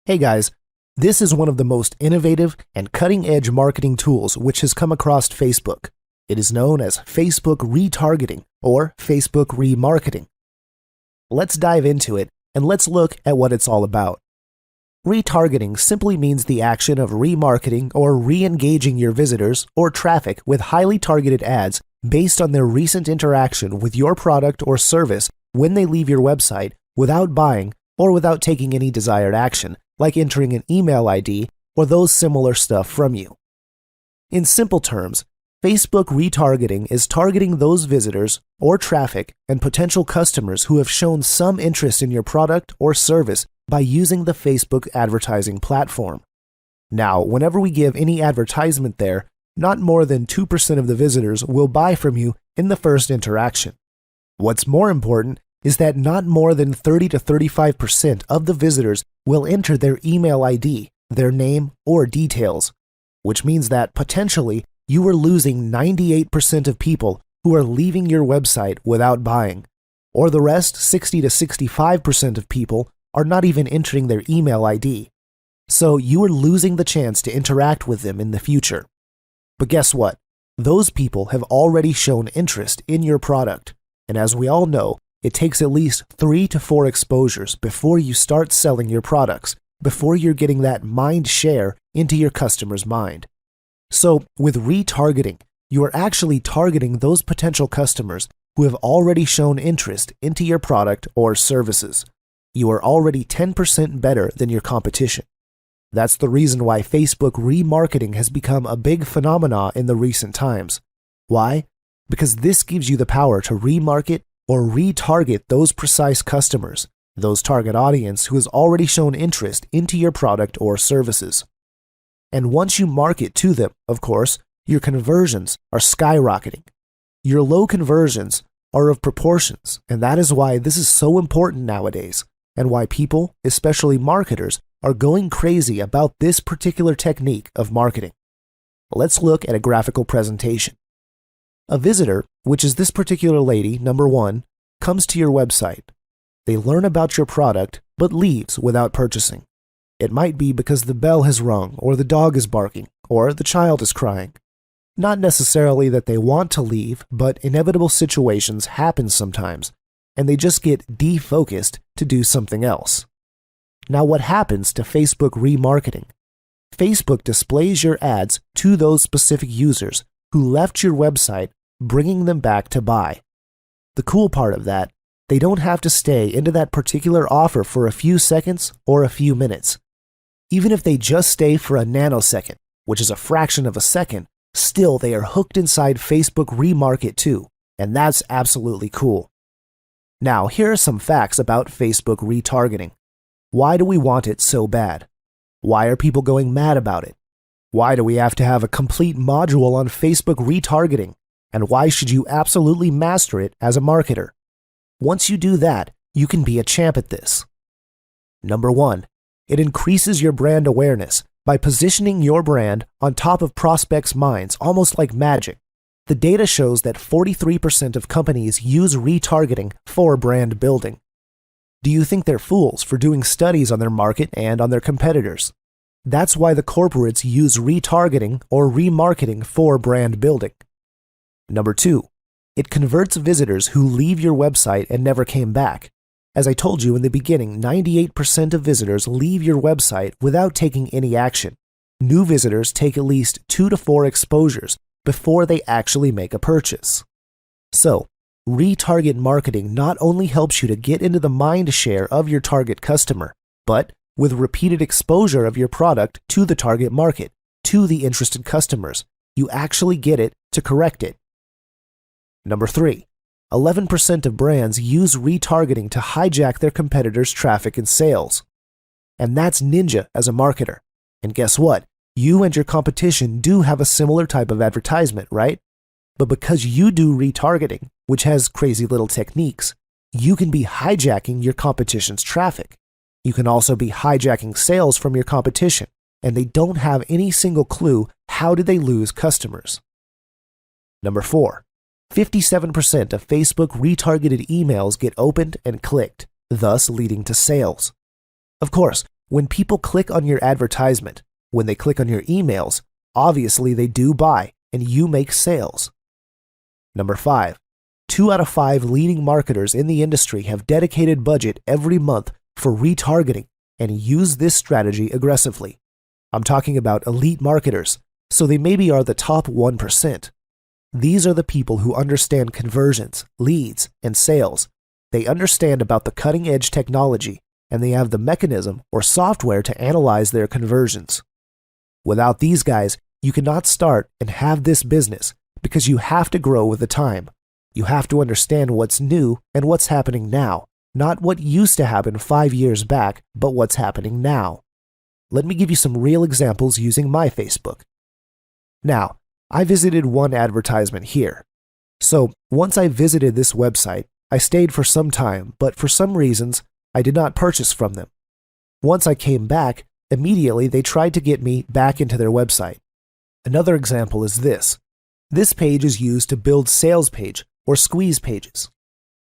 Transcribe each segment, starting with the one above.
Hey guys, this is one of the most innovative and cutting-edge marketing tools which has come across Facebook. It is known as Facebook retargeting or Facebook remarketing. Let's dive into it and let's look at what it's all about. Retargeting simply means the action of remarketing or re-engaging your visitors or traffic with highly targeted ads based on their recent interaction with your product or service when they leave your website without buying or without taking any desired action, like entering an email ID or those similar stuff from you. In simple terms, Facebook retargeting is targeting those visitors or traffic and potential customers who have shown some interest in your product or service by using the Facebook advertising platform. Now, whenever we give any advertisement there, not more than 2% of the visitors will buy from you in the first interaction. What's more important is that not more than 30 to 35% of the visitors will enter their email ID, their name, or details, which means that potentially you are losing 98% of people who are leaving your website without buying, or the rest 60 to 65% of people are not even entering their email ID. So you are losing the chance to interact with them in the future. But guess what? Those people have already shown interest in your product, and as we all know, it takes at least 3 to 4 exposures before you start selling your products, before you're getting that mind share into your customer's mind. So with retargeting, you are actually targeting those potential customers who have already shown interest into your product or services. You are already 10% better than your competition. That's the reason why Facebook remarketing has become a big phenomenon in the recent times. Why? Because this gives you the power to remarket or retarget those precise customers, those target audience who has already shown interest into your product or services. And once you market to them, of course, your conversions are skyrocketing. Your low conversions are of proportions, and that is why this is so important nowadays, and why people, especially marketers, are going crazy about this particular technique of marketing. Let's look at a graphical presentation. A visitor, which is this particular lady, number 1, comes to your website. They learn about your product, but leaves without purchasing. It might be because the bell has rung, or the dog is barking, or the child is crying. Not necessarily that they want to leave, but inevitable situations happen sometimes, and they just get defocused to do something else. Now, what happens to Facebook remarketing? Facebook displays your ads to those specific users who left your website, bringing them back to buy. The cool part of that, they don't have to stay into that particular offer for a few seconds or a few minutes. Even if they just stay for a nanosecond, which is a fraction of a second, still they are hooked inside Facebook Remarket too, and that's absolutely cool. Now, here are some facts about Facebook retargeting. Why do we want it so bad? Why are people going mad about it? Why do we have to have a complete module on Facebook retargeting? And why should you absolutely master it as a marketer? Once you do that, you can be a champ at this. Number 1, it increases your brand awareness by positioning your brand on top of prospects' minds, almost like magic. The data shows that 43% of companies use retargeting for brand building. Do you think they're fools for doing studies on their market and on their competitors? That's why the corporates use retargeting or remarketing for brand building. Number 2, it converts visitors who leave your website and never came back. As I told you in the beginning, 98% of visitors leave your website without taking any action. New visitors take at least 2 to 4 exposures before they actually make a purchase. So, retarget marketing not only helps you to get into the mind share of your target customer, but with repeated exposure of your product to the target market, to the interested customers, you actually get it to correct it. Number 3, 11% of brands use retargeting to hijack their competitors' traffic and sales. And that's ninja as a marketer. And guess what? You and your competition do have a similar type of advertisement, right? But because you do retargeting, which has crazy little techniques, you can be hijacking your competition's traffic. You can also be hijacking sales from your competition, and they don't have any single clue how did they lose customers. Number 4, 57% of Facebook retargeted emails get opened and clicked, thus leading to sales. Of course, When people click on your advertisement, when they click on your emails, obviously they do buy and you make sales. Number 5. 2 out of 5 leading marketers in the industry have dedicated budget every month for retargeting and use this strategy aggressively. I'm talking about elite marketers, so they maybe are the top 1%. These are the people who understand conversions, leads, and sales. They understand about the cutting-edge technology, and they have the mechanism or software to analyze their conversions. Without these guys, you cannot start and have this business because you have to grow with the time. You have to understand what's new and what's happening now, not what used to happen 5 years back, but what's happening now. Let me give you some real examples using my Facebook. Now, I visited one advertisement here. So once I visited this website, I stayed for some time, but for some reasons, I did not purchase from them. Once I came back, immediately they tried to get me back into their website. Another example is this. This page is used to build sales page or squeeze pages.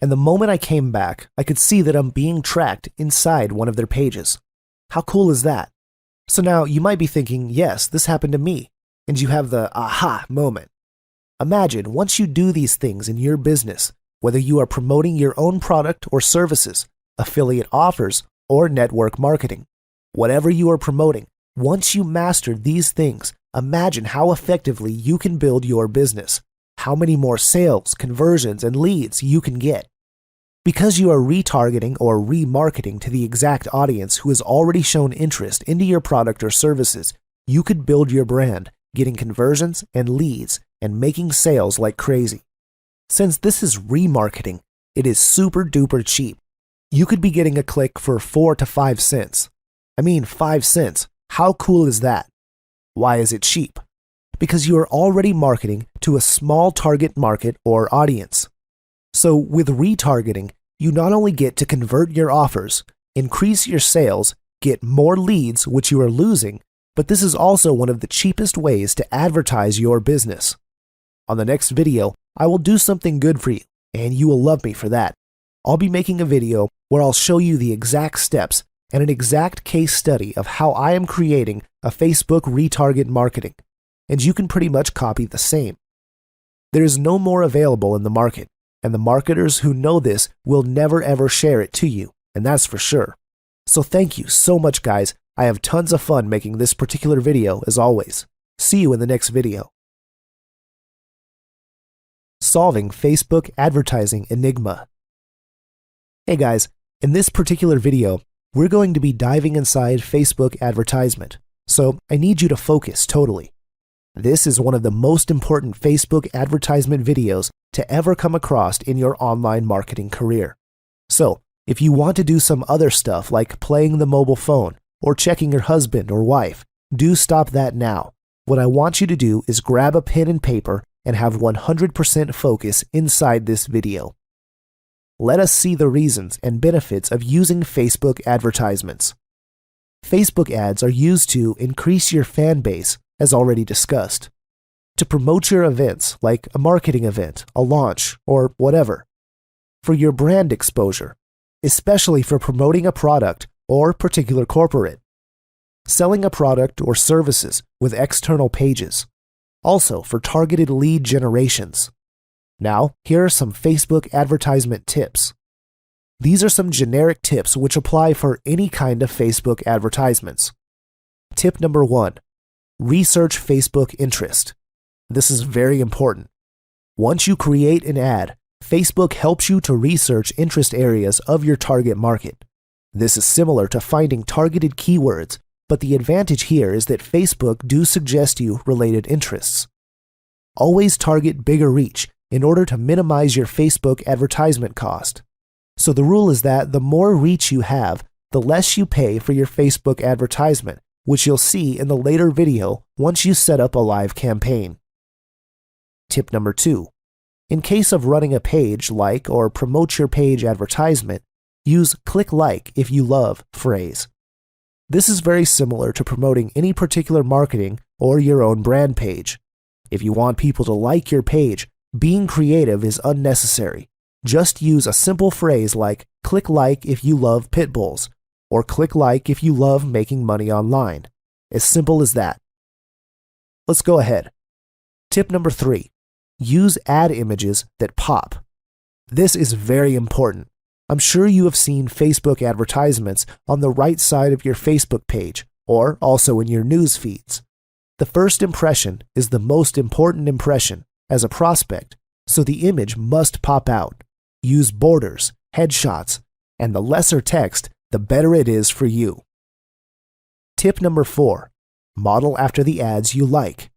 And the moment I came back, I could see that I'm being tracked inside one of their pages. How cool is that? So now you might be thinking, yes, this happened to me, and you have the aha moment. Imagine once you do these things in your business, whether you are promoting your own product or services, affiliate offers, or network marketing, whatever you are promoting, once you master these things, imagine how effectively you can build your business, how many more sales, conversions, and leads you can get. Because you are retargeting or remarketing to the exact audience who has already shown interest into your product or services, you could build your brand, getting conversions and leads and making sales like crazy. Since this is remarketing, it is super duper cheap. You could be getting a click for 4 to 5 cents. 5 cents. How cool is that? Why is it cheap? Because you are already marketing to a small target market or audience. So with retargeting, you not only get to convert your offers, increase your sales, get more leads, which you are losing, but this is also one of the cheapest ways to advertise your business. On the next video, I will do something good for you, and you will love me for that. I'll be making a video where I'll show you the exact steps and an exact case study of how I am creating a Facebook retarget marketing, and you can pretty much copy the same. There is no more available in the market, and the marketers who know this will never ever share it to you, and that's for sure. So thank you so much, guys. I have tons of fun making this particular video as always. See you in the next video. Solving Facebook Advertising Enigma. Hey guys, in this particular video, we're going to be diving inside Facebook advertisement, so I need you to focus totally. This is one of the most important Facebook advertisement videos to ever come across in your online marketing career. So, if you want to do some other stuff like playing the mobile phone or checking your husband or wife, do stop that now. What I want you to do is grab a pen and paper and have 100% focus inside this video. Let us see the reasons and benefits of using Facebook advertisements. Facebook ads are used to increase your fan base, as already discussed, to promote your events like a marketing event, a launch, or whatever, for your brand exposure, especially for promoting a product or particular corporate, selling a product or services with external pages, also for targeted lead generations. Now, here are some Facebook advertisement tips. These are some generic tips which apply for any kind of Facebook advertisements. Tip number 1. Research Facebook interest. This is very important. Once you create an ad, Facebook helps you to research interest areas of your target market. This is similar to finding targeted keywords, but the advantage here is that Facebook do suggest you related interests. Always target bigger reach in order to minimize your Facebook advertisement cost. So the rule is that the more reach you have, the less you pay for your Facebook advertisement, which you'll see in the later video once you set up a live campaign. Tip number 2. In case of running a page like or promote your page advertisement, use "click like if you love" phrase. This is very similar to promoting any particular marketing or your own brand page. If you want people to like your page, being creative is unnecessary. Just use a simple phrase like "click like if you love pit bulls," or click like if you love making money online. As simple as that. Let's go ahead. Tip number 3. Use ad images that pop. This is very important. I'm sure you have seen Facebook advertisements on the right side of your Facebook page, or also in your news feeds. The first impression is the most important impression as a prospect, so the image must pop out. Use borders, headshots, and the lesser text, the better it is for you. Tip number 4. Model after the ads you like.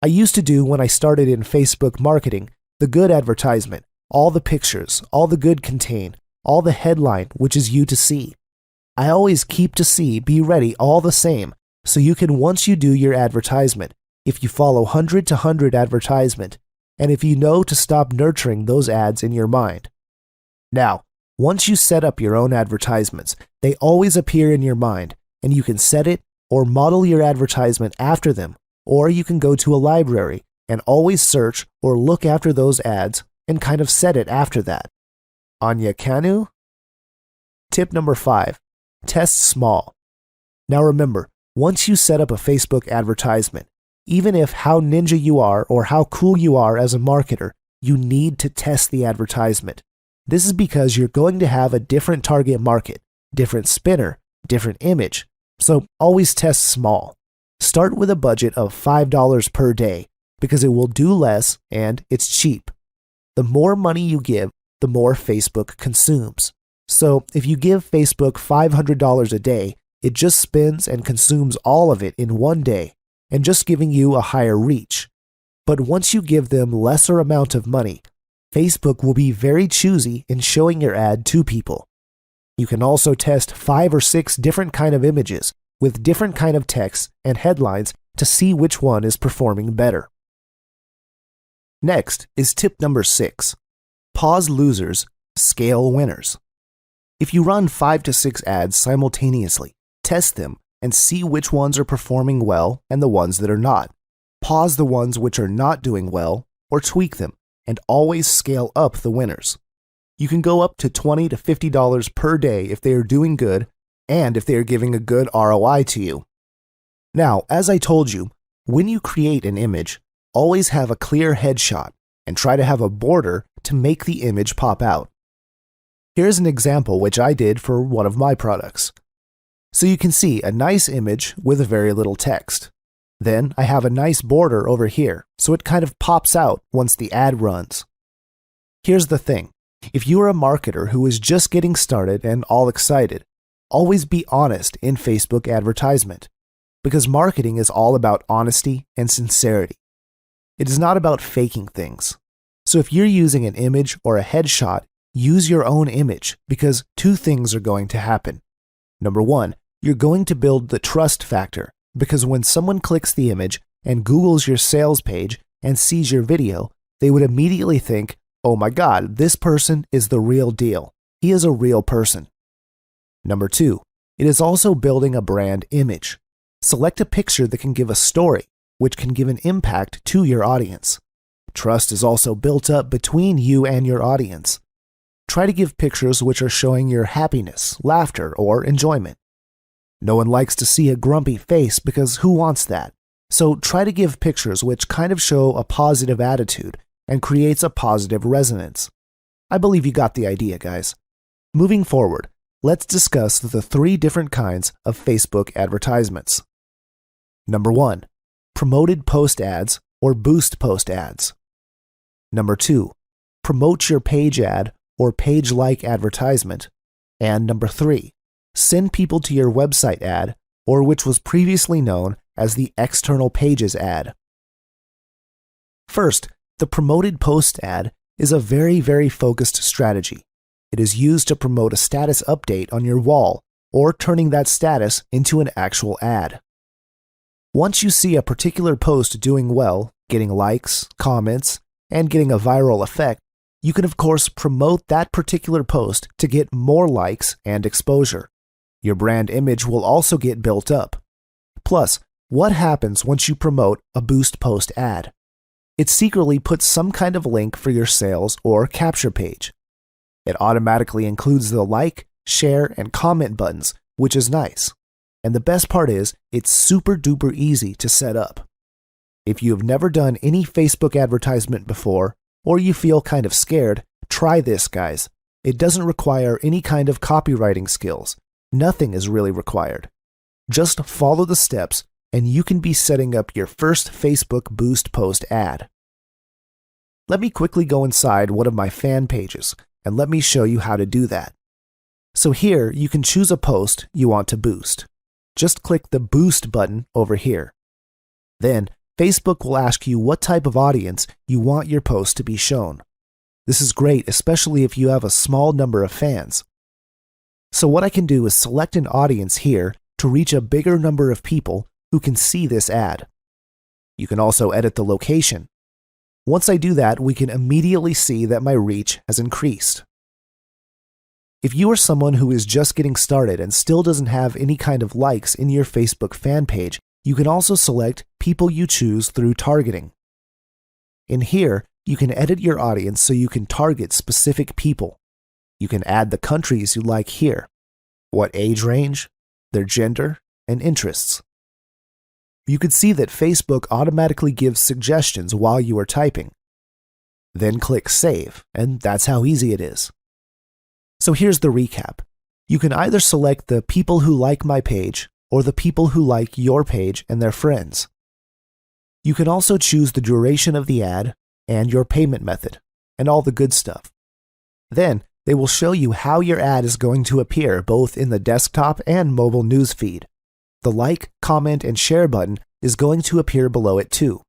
I used to do when I started in Facebook marketing the good advertisement, all the pictures, all the good contain, all the headline, which is you to see. I always keep to see, be ready all the same, so you can once you do your advertisement, if you follow 100 to 100 advertisement, and if you know to stop nurturing those ads in your mind. Now, once you set up your own advertisements, they always appear in your mind, and you can set it or model your advertisement after them, or you can go to a library and always search or look after those ads and kind of set it after that. Anya Kanu? Tip number 5. Test small. Now remember, once you set up a Facebook advertisement, even if how ninja you are or how cool you are as a marketer, you need to test the advertisement. This is because you're going to have a different target market, different spinner, different image. So always test small. Start with a budget of $5 per day because it will do less and it's cheap. The more money you give, the more Facebook consumes. So if you give Facebook $500 a day, it just spends and consumes all of it in one day and just giving you a higher reach. But once you give them lesser amount of money, Facebook will be very choosy in showing your ad to people. You can also test 5 or 6 different kind of images with different kind of text and headlines to see which one is performing better. Next is tip number 6. Pause losers, scale winners. If you run 5 to 6 ads simultaneously, test them and see which ones are performing well and the ones that are not. Pause the ones which are not doing well or tweak them and always scale up the winners. You can go up to $20 to $50 per day if they are doing good and if they are giving a good ROI to you. Now, as I told you, when you create an image, always have a clear headshot and try to have a border to make the image pop out. Here's an example which I did for one of my products. So you can see a nice image with very little text. Then I have a nice border over here, so it kind of pops out once the ad runs. Here's the thing. If you are a marketer who is just getting started and all excited, always be honest in Facebook advertisement, because marketing is all about honesty and sincerity. It is not about faking things. So if you're using an image or a headshot, use your own image because 2 things are going to happen. Number 1, you're going to build the trust factor because when someone clicks the image and Googles your sales page and sees your video, they would immediately think, oh my God, this person is the real deal. He is a real person. Number 2, it is also building a brand image. Select a picture that can give a story, which can give an impact to your audience. Trust is also built up between you and your audience. Try to give pictures which are showing your happiness, laughter, or enjoyment. No one likes to see a grumpy face because who wants that? So try to give pictures which kind of show a positive attitude and creates a positive resonance. I believe you got the idea, guys. Moving forward, let's discuss the 3 different kinds of Facebook advertisements. Number 1, promoted post ads or boost post ads. Number 2, promote your page ad or page-like advertisement. And number 3, send people to your website ad, or which was previously known as the external pages ad. First, the promoted post ad is a very focused strategy. It is used to promote a status update on your wall or turning that status into an actual ad. Once you see a particular post doing well, getting likes, comments, and getting a viral effect, you can of course promote that particular post to get more likes and exposure. Your brand image will also get built up. Plus, what happens once you promote a boost post ad? It secretly puts some kind of link for your sales or capture page. It automatically includes the like, share, and comment buttons, which is nice. And the best part is, it's super duper easy to set up. If you have never done any Facebook advertisement before, or you feel kind of scared, try this, guys. It doesn't require any kind of copywriting skills. Nothing is really required. Just follow the steps, and you can be setting up your first Facebook Boost post ad. Let me quickly go inside one of my fan pages, and let me show you how to do that. So here, you can choose a post you want to boost. Just click the Boost button over here. Then, Facebook will ask you what type of audience you want your post to be shown. This is great, especially if you have a small number of fans. So what I can do is select an audience here to reach a bigger number of people who can see this ad. You can also edit the location. Once I do that, we can immediately see that my reach has increased. If you are someone who is just getting started and still doesn't have any kind of likes in your Facebook fan page, you can also select people you choose through targeting. In here, you can edit your audience so you can target specific people. You can add the countries you like here, what age range, their gender, and interests. You can see that Facebook automatically gives suggestions while you are typing. Then click Save, and that's how easy it is. So here's the recap. You can either select the people who like my page or the people who like your page and their friends. You can also choose the duration of the ad and your payment method, and all the good stuff. Then, they will show you how your ad is going to appear both in the desktop and mobile newsfeed. The like, comment, and share button is going to appear below it too.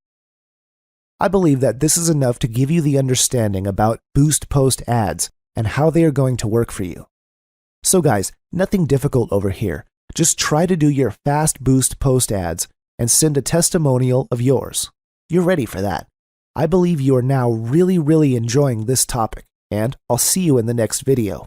I believe that this is enough to give you the understanding about Boost Post ads and how they are going to work for you. So guys, nothing difficult over here. Just try to do your fast Boost Post ads and send a testimonial of yours. You're ready for that. I believe you are now really enjoying this topic, and I'll see you in the next video.